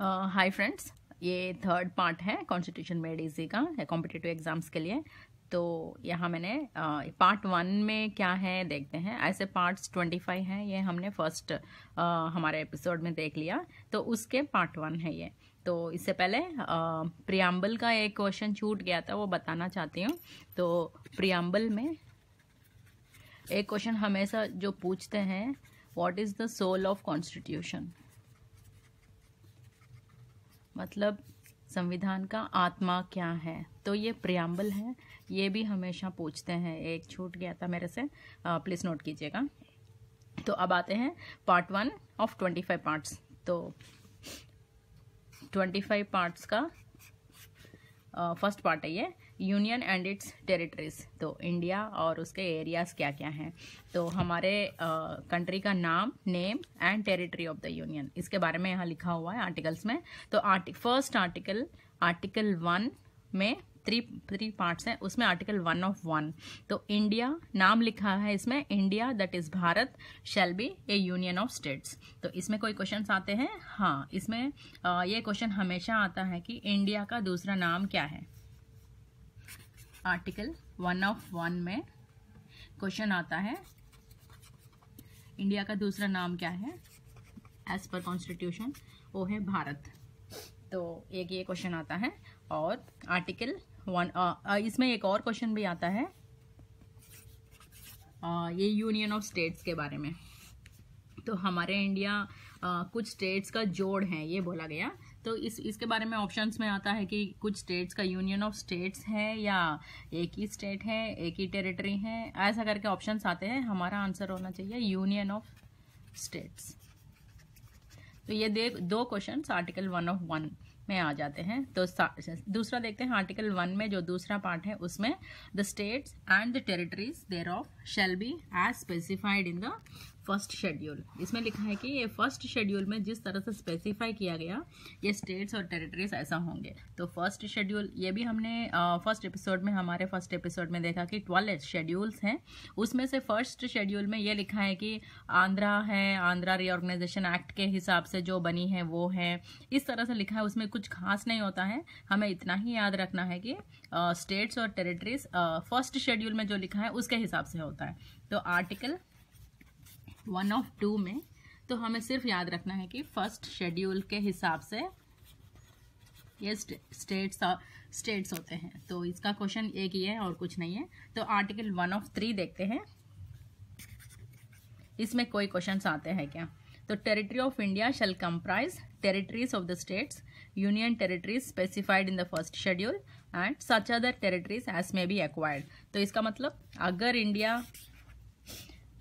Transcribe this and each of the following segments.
Hi friends, ये third part है constitution made easy का कॉम्पिटिटिव एग्जाम्स के लिए। तो यहाँ मैंने पार्ट 1 में क्या है देखते हैं। ऐसे पार्ट्स 25 हैं, ये हमने फर्स्ट हमारे एपिसोड में देख लिया, तो उसके पार्ट 1 है ये। तो इससे पहले प्रियम्बल का एक क्वेश्चन छूट गया था, वो बताना चाहती हूँ। तो प्रियम्बल में एक क्वेश्चन हमेशा जो पूछते हैं, what is the soul of constitution, मतलब संविधान का आत्मा क्या है। तो ये प्रियम्बल है, ये भी हमेशा पूछते हैं। एक छूट गया था मेरे से, प्लीज़ नोट कीजिएगा। तो अब आते हैं पार्ट 1 ऑफ 25 पार्ट्स। तो 25 पार्ट्स का फर्स्ट पार्ट है ये, यूनियन एंड इट्स टेरिटरीज। तो इंडिया और उसके एरियाज क्या क्या हैं। तो हमारे कंट्री का नाम, name and territory of the union, इसके बारे में यहाँ लिखा हुआ है आर्टिकल्स में। तो फर्स्ट आर्टिकल 1 में थ्री पार्ट्स हैं, उसमें आर्टिकल 1 ऑफ 1। तो इंडिया नाम लिखा है इसमें, India that is Bharat shall be A union of states. तो इसमें कोई क्वेश्चंस आते हैं? हाँ, इसमें ये क्वेश्चन हमेशा आता है कि इंडिया का दूसरा नाम क्या है। आर्टिकल 1 ऑफ 1 में क्वेश्चन आता है, इंडिया का दूसरा नाम क्या है एज पर कॉन्स्टिट्यूशन, वो है भारत। तो एक ये क्वेश्चन आता है। और आर्टिकल 1 इसमें एक और क्वेश्चन भी आता है, ये यूनियन ऑफ स्टेट्स के बारे में। तो हमारे इंडिया कुछ स्टेट्स का जोड़ है, ये बोला गया। तो इसके बारे में ऑप्शंस में आता है कि कुछ स्टेट्स का यूनियन ऑफ स्टेट्स है, या एक ही स्टेट है, एक ही टेरिटरी है, ऐसा करके ऑप्शंस आते हैं। हमारा आंसर होना चाहिए यूनियन ऑफ स्टेट्स। तो ये दो क्वेश्चंस आर्टिकल 1 ऑफ 1 में आ जाते हैं। तो दूसरा देखते हैं, आर्टिकल 1 में जो दूसरा पार्ट है उसमें the states and the territories thereof shall be as specified in the first schedule. इसमें लिखा है कि ये फर्स्ट शेड्यूल में जिस तरह से स्पेसिफाई किया गया, ये स्टेट्स और टेरिटरीज ऐसा होंगे। तो फर्स्ट शेड्यूल, ये भी हमने हमारे फर्स्ट एपिसोड में देखा कि 12 शेड्यूल्स हैं। उसमें से फर्स्ट शेड्यूल में ये लिखा है कि आंध्रा है, आंध्रा रीऑर्गेनाइजेशन एक्ट के हिसाब से जो बनी है वो है, इस तरह से लिखा है। उसमें कुछ खास नहीं होता है, हमें इतना ही याद रखना है कि स्टेट्स और टेरिटरीज फर्स्ट शेड्यूल में जो लिखा है उसके हिसाब से होता है। तो आर्टिकल 1 ऑफ 2 में तो हमें सिर्फ याद रखना है कि फर्स्ट शेड्यूल के हिसाब से ये स्टेट्स होते हैं। तो इसका क्वेश्चन एक ही है और कुछ नहीं है। तो आर्टिकल 1 ऑफ 3 देखते हैं, इसमें कोई क्वेश्चंस आते हैं क्या। तो territory of India shall comprise territories of the states, union territories specified in the first schedule and such other territories as may be acquired. तो इसका मतलब अगर इंडिया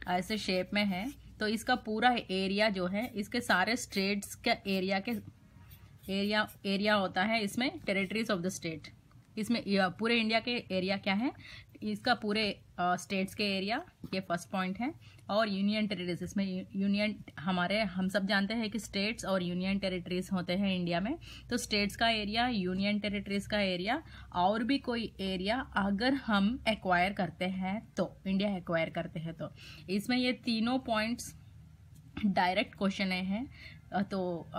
ऐसे शेप में है तो इसका पूरा एरिया जो है, इसके सारे स्टेट्स का एरिया होता है इसमें टेरिटरीज ऑफ द स्टेट। इसमें पूरे इंडिया के एरिया क्या है, इसका पूरे स्टेट्स के एरिया, ये फर्स्ट पॉइंट है। और यूनियन टेरिटरीज, इसमें यूनियन हम सब जानते हैं कि स्टेट्स और यूनियन टेरिटरीज होते हैं इंडिया में। तो स्टेट्स का एरिया, यूनियन टेरिटरीज का एरिया और भी कोई एरिया अगर हम एक्वायर करते हैं, तो इंडिया एक्वायर करते हैं, तो इसमें ये तीनों पॉइंट्स डायरेक्ट क्वेश्चन हैं, तो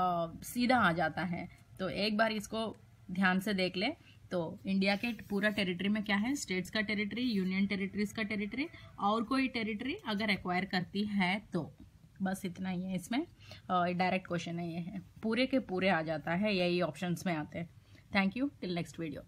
सीधा आ जाता है। तो एक बार इसको ध्यान से देख ले। तो इंडिया के पूरा टेरिटरी में क्या है, स्टेट्स का टेरिटरी, यूनियन टेरिटरीज का टेरिटरी और कोई टेरिटरी अगर एक्वायर करती है, तो बस इतना ही है। इसमें डायरेक्ट क्वेश्चन है, ये है, पूरे के पूरे आ जाता है, यही ऑप्शंस में आते हैं। Thank you, till next video.